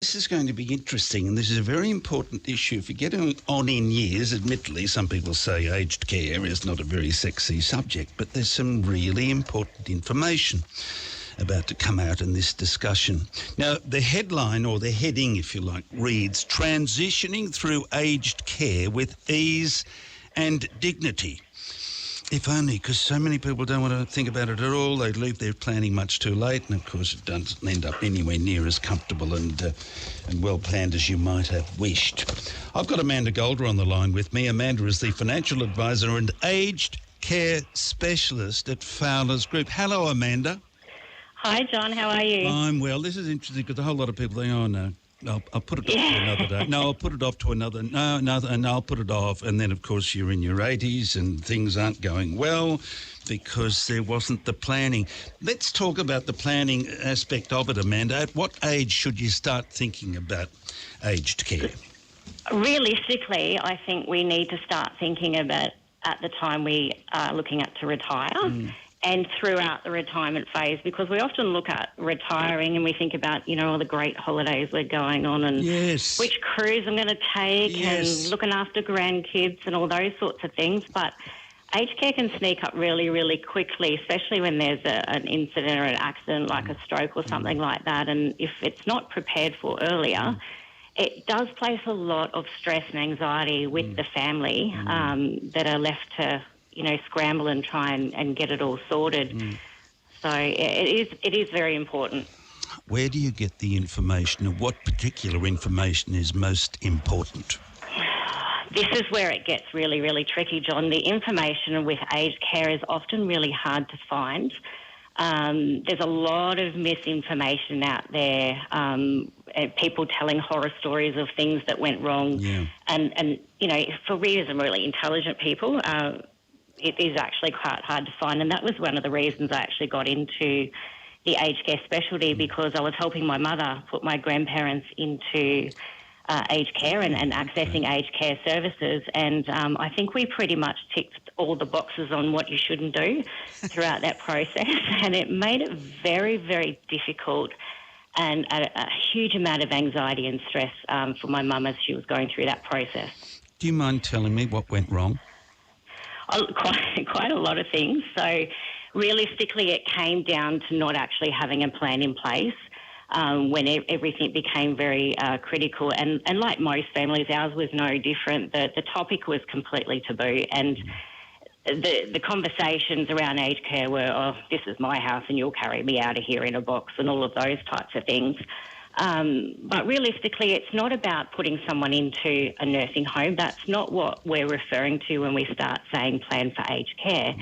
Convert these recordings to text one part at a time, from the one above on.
This is going to be interesting, and this is a very important issue. If you get on in years, admittedly, some people say aged care is not a very sexy subject, but there's some really important information about to come out in this discussion. Now, the headline, or the heading, if you like, reads, "Transitioning through aged care with ease and dignity." If only, because so many people don't want to think about it at all. They leave their planning much too late, and of course it doesn't end up anywhere near as comfortable and well planned as you might have wished. I've got Amanda Golder on the line with me. Amanda is the financial advisor and aged care specialist at Fowler's Group. Hello, Amanda. Hi, John. How are you? I'm well. This is interesting because a whole lot of people think, oh, no, I'll put it off to another day. No, I'll put it off to another. No, and I'll put it off. And then, of course, you're in your 80s and things aren't going well because there wasn't the planning. Let's talk about the planning aspect of it, Amanda. At what age should you start thinking about aged care? Realistically, I think we need to start thinking about at the time we are looking at to retire. And throughout the retirement phase, because we often look at retiring and we think about, all the great holidays we're going on and which cruise I'm going to take and looking after grandkids and all those sorts of things. But aged care can sneak up really, really quickly, especially when there's an incident or an accident like a stroke or something like that. And if it's not prepared for earlier, it does place a lot of stress and anxiety with the family that are left to scramble and try and get it all sorted. So it is very important. Where do you get the information, and what particular information is most important? This is where it gets really, really tricky, John. The information with aged care is often really hard to find. There's a lot of misinformation out there, people telling horror stories of things that went wrong. And for we as really intelligent people, it is actually quite hard to find, and that was one of the reasons I actually got into the aged care specialty, because I was helping my mother put my grandparents into aged care and accessing aged care services, and I think we pretty much ticked all the boxes on what you shouldn't do throughout that process, and it made it very, very difficult and a huge amount of anxiety and stress for my mum as she was going through that process. Do you mind telling me what went wrong? Quite a lot of things. So realistically, it came down to not actually having a plan in place when everything became very critical. And like most families, ours was no different. The topic was completely taboo, and the conversations around aged care were, oh, this is my house and you'll carry me out of here in a box, and all of those types of things. But realistically, it's not about putting someone into a nursing home. That's not what we're referring to when we start saying plan for aged care.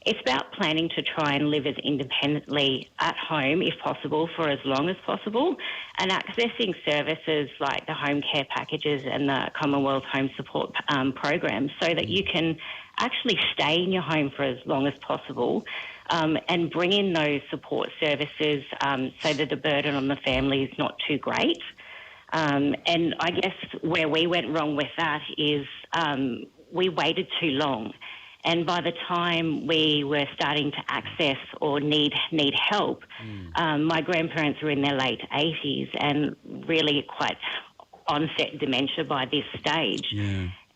It's about planning to try and live as independently at home, if possible, for as long as possible, and accessing services like the home care packages and the Commonwealth Home Support Program, so that you can actually stay in your home for as long as possible, and bring in those support services so that the burden on the family is not too great. And I guess where we went wrong with that is we waited too long. And by the time we were starting to access or need help, my grandparents were in their late 80s and really quite onset dementia by this stage.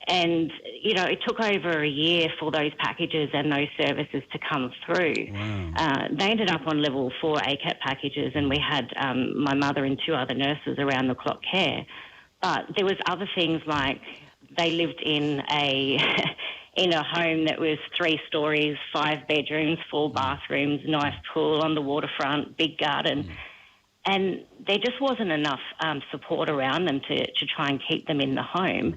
And, it took over a year for those packages and those services to come through. They ended up on level 4 ACAT packages, and we had my mother and 2 other nurses around the clock care. But there was other things like they lived in a home that was 3 stories, 5 bedrooms, 4 bathrooms, nice pool on the waterfront, big garden. And there just wasn't enough support around them to try and keep them in the home.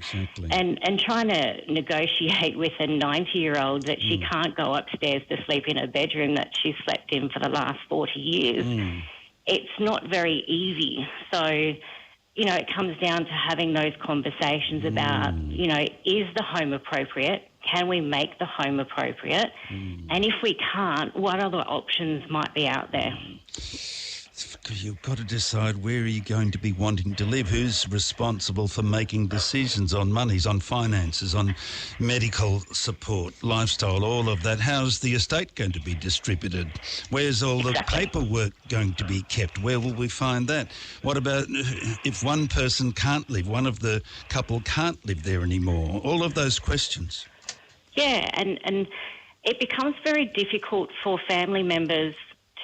And trying to negotiate with a 90-year-old that she can't go upstairs to sleep in a bedroom that she's slept in for the last 40 years, it's not very easy. So, it comes down to having those conversations about, is the home appropriate? Can we make the home appropriate? And if we can't, what other options might be out there? You've got to decide where are you going to be wanting to live, who's responsible for making decisions on monies, on finances, on medical support, lifestyle, all of that. How's the estate going to be distributed? Where's all the paperwork going to be kept? Where will we find that? What about if one person can't live, one of the couple can't live there anymore? All of those questions. Yeah, and it becomes very difficult for family members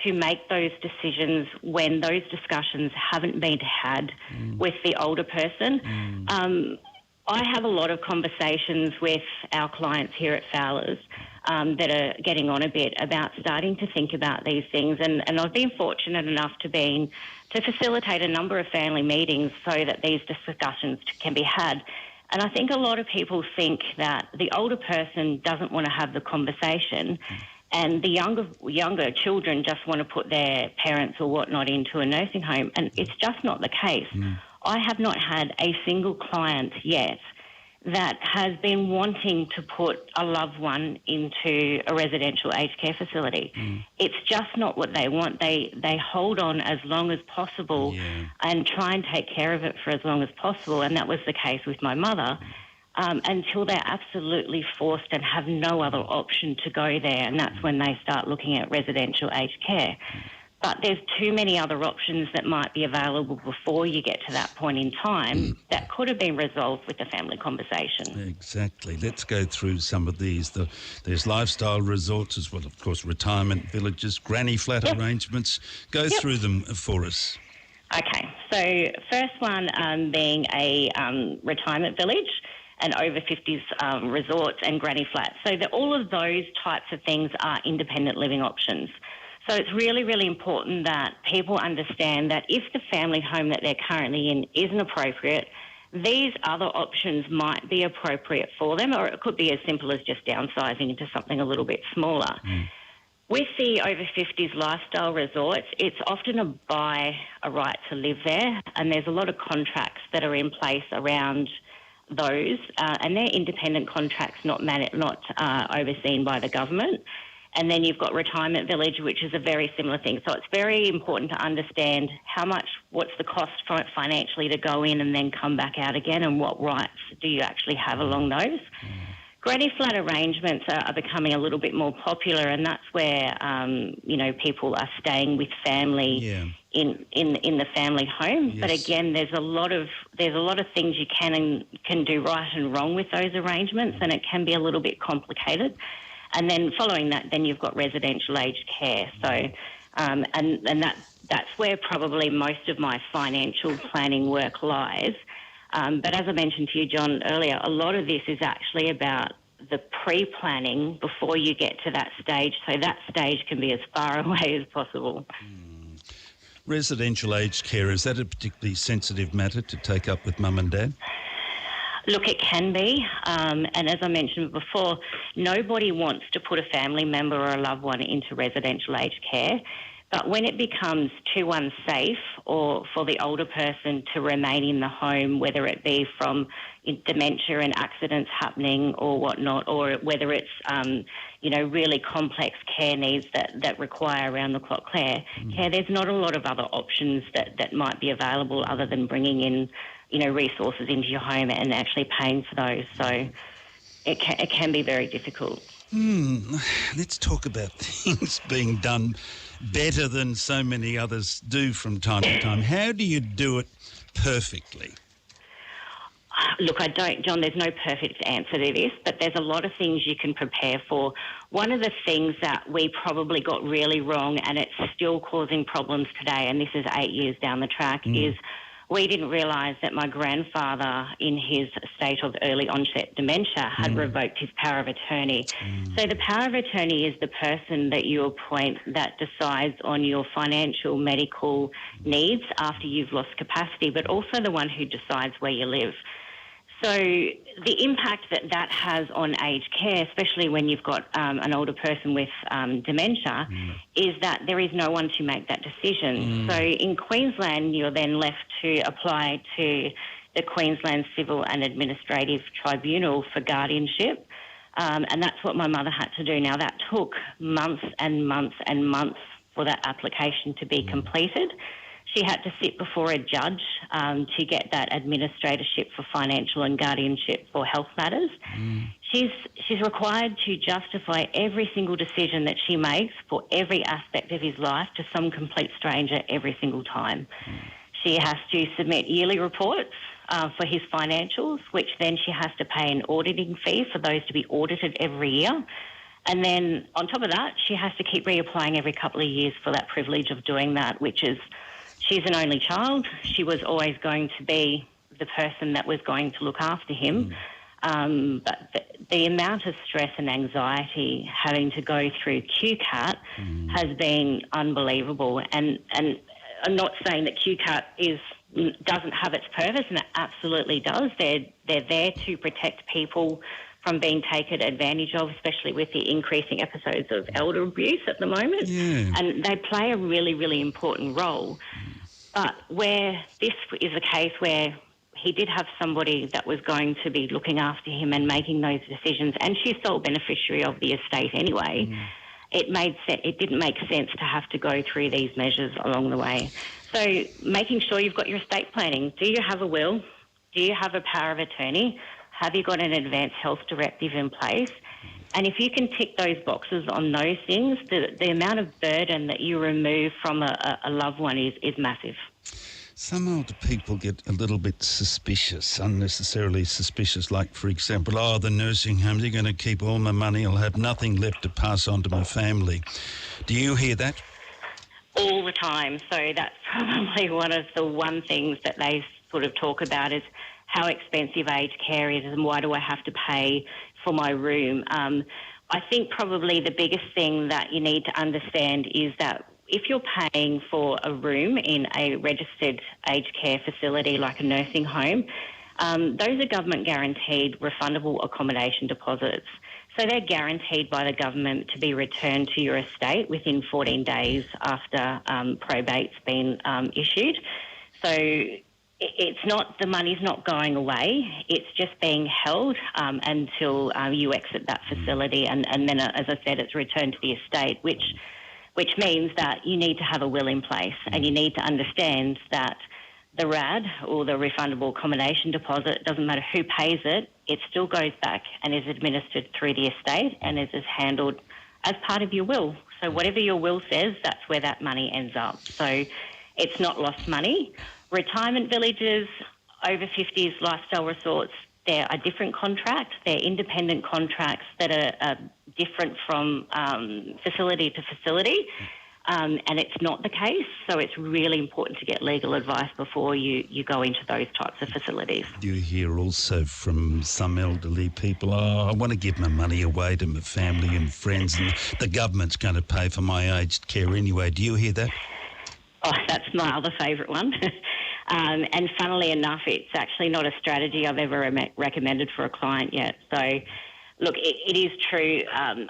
to make those decisions when those discussions haven't been had with the older person. I have a lot of conversations with our clients here at Fowler's that are getting on a bit about starting to think about these things, and I've been fortunate enough to facilitate a number of family meetings so that these discussions can be had. And I think a lot of people think that the older person doesn't want to have the conversation, and the younger children just want to put their parents or whatnot into a nursing home, and it's just not the case. I have not had a single client yet that has been wanting to put a loved one into a residential aged care facility. It's just not what they want. They hold on as long as possible and try and take care of it for as long as possible, and that was the case with my mother. Until they're absolutely forced and have no other option to go there, and that's when they start looking at residential aged care. But there's too many other options that might be available before you get to that point in time that could have been resolved with a family conversation. Exactly. Let's go through some of these. There's lifestyle resorts as well, of course, retirement villages, granny flat arrangements. Go through them for us. Okay. So first one being a retirement village, and over 50s resorts and granny flats. So all of those types of things are independent living options. So it's really, really important that people understand that if the family home that they're currently in isn't appropriate, these other options might be appropriate for them, or it could be as simple as just downsizing into something a little bit smaller. With the over 50s lifestyle resorts, it's often a right to live there, and there's a lot of contracts that are in place around those, and they're independent contracts, not overseen by the government. And then you've got retirement village, which is a very similar thing. So it's very important to understand what's the cost financially to go in and then come back out again, and what rights do you actually have along those. Granny flat arrangements are becoming a little bit more popular, and that's where people are staying with family in the family home. But again, there's a lot of things you can do right and wrong with those arrangements, and it can be a little bit complicated. And then following that, then you've got residential aged care. So, and that's where probably most of my financial planning work lies. But as I mentioned to you, John, earlier, a lot of this is actually about the pre-planning before you get to that stage, so that stage can be as far away as possible. Residential aged care, is that a particularly sensitive matter to take up with mum and dad? Look, it can be, and as I mentioned before, nobody wants to put a family member or a loved one into residential aged care. But when it becomes too unsafe, or for the older person to remain in the home, whether it be from dementia and accidents happening or whatnot, or whether it's really complex care needs that require around-the-clock care, there's not a lot of other options that might be available other than bringing in resources into your home and actually paying for those. So it can be very difficult. Let's talk about things being done better than so many others do from time to time. How do you do it perfectly? Look, I don't, John, there's no perfect answer to this, but there's a lot of things you can prepare for. One of the things that we probably got really wrong, and it's still causing problems today, and this is 8 years down the track, is we didn't realise that my grandfather, in his state of early onset dementia, had revoked his power of attorney. So the power of attorney is the person that you appoint that decides on your financial, medical needs after you've lost capacity, but also the one who decides where you live. So the impact that has on aged care, especially when you've got an older person with dementia, is that there is no one to make that decision. So in Queensland, you're then left to apply to the Queensland Civil and Administrative Tribunal for guardianship, and that's what my mother had to do. Now, that took months and months and months for that application to be completed. She had to sit before a judge to get that administratorship for financial and guardianship for health matters. She's required to justify every single decision that she makes for every aspect of his life to some complete stranger every single time. She has to submit yearly reports for his financials, which then she has to pay an auditing fee for those to be audited every year. And then on top of that, she has to keep reapplying every couple of years for that privilege of doing that, which is, she's an only child. She was always going to be the person that was going to look after him. But the amount of stress and anxiety having to go through QCAT has been unbelievable. And I'm not saying that QCAT doesn't have its purpose, and it absolutely does. They're there to protect people from being taken advantage of, especially with the increasing episodes of elder abuse at the moment. And they play a really, really important role. But where this is a case where he did have somebody that was going to be looking after him and making those decisions, and she's sole beneficiary of the estate anyway, it didn't make sense to have to go through these measures along the way. So making sure you've got your estate planning. Do you have a will? Do you have a power of attorney? Have you got an advanced health directive in place? And if you can tick those boxes on those things, the amount of burden that you remove from a loved one is massive. Some older people get a little bit suspicious, unnecessarily suspicious, like, for example, the nursing home, they're going to keep all my money, I'll have nothing left to pass on to my family. Do you hear that? All the time. So that's probably one things that they sort of talk about is how expensive aged care is and why do I have to pay for my room. I think probably the biggest thing that you need to understand is that if you're paying for a room in a registered aged care facility like a nursing home, those are government guaranteed refundable accommodation deposits. So they're guaranteed by the government to be returned to your estate within 14 days after probate's been issued. So it's not, the money's not going away. It's just being held until you exit that facility, and then, as I said, it's returned to the estate, which means that you need to have a will in place, and you need to understand that the RAD, or the refundable accommodation deposit, doesn't matter who pays it, it still goes back and is administered through the estate and is handled as part of your will. So whatever your will says, that's where that money ends up. So it's not lost money. Retirement villages, over 50s lifestyle resorts, they're a different contract. They're independent contracts that are different from facility to facility, and it's not the case. So it's really important to get legal advice before you go into those types of facilities. Do you hear also from some elderly people, I want to give my money away to my family and friends and the government's going to pay for my aged care anyway. Do you hear that? Oh, that's my other favourite one. And funnily enough, it's actually not a strategy I've ever recommended for a client yet. So, look, it is true.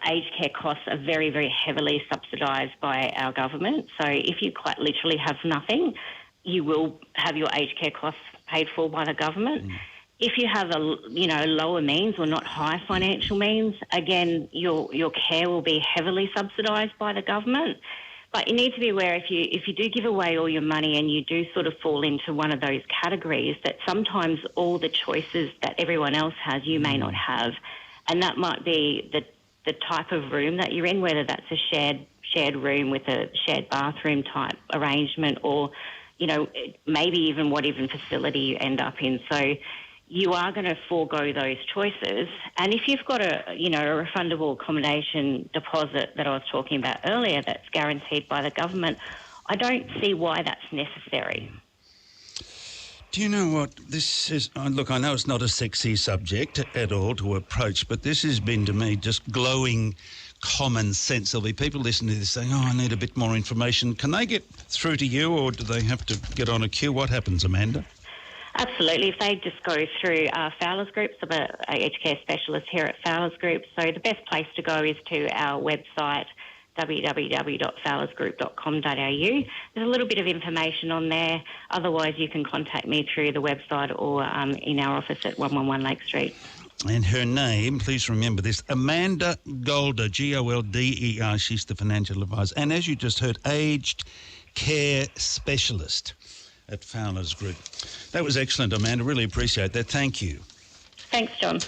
Aged care costs are very, very heavily subsidised by our government. So if you quite literally have nothing, you will have your aged care costs paid for by the government. If you have lower means or not high financial means, again, your care will be heavily subsidised by the government. But you need to be aware if you do give away all your money and you do sort of fall into one of those categories, that sometimes all the choices that everyone else has, you may not have. And that might be the type of room that you're in, whether that's a shared room with a shared bathroom type arrangement, or, maybe even what facility you end up in. So you are going to forego those choices. And if you've got a refundable accommodation deposit that I was talking about earlier that's guaranteed by the government, I don't see why that's necessary. Do you know what this is? Look, I know it's not a sexy subject at all to approach, but this has been to me just glowing common sense. There'll be people listening to this saying, I need a bit more information. Can they get through to you, or do they have to get on a queue? What happens, Amanda? Absolutely. If they just go through Fowler's Group, so I'm an aged care specialist here at Fowler's Group. So the best place to go is to our website, www.fowlersgroup.com.au. There's a little bit of information on there. Otherwise, you can contact me through the website or in our office at 111 Lake Street. And her name, please remember this, Amanda Golder, Golder. She's the financial advisor. And as you just heard, aged care specialist at Fowler's Group. That was excellent, Amanda. Really appreciate that. Thank you. Thanks, John.